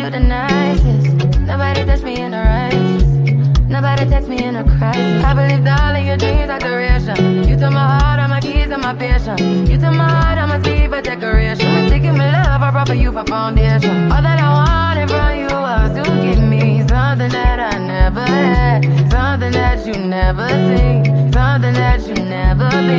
you the nicest. Nobody touched me in the righteous. Nobody text me in a crisis. I believed all of your dreams are duration. You took my heart, all my keys, and my patience. You took my heart, all my sleep, a decoration. Taking my love, I brought for you for foundation. All that I wanted from you was to give me something that I never had, something that you never seen, something that you never been.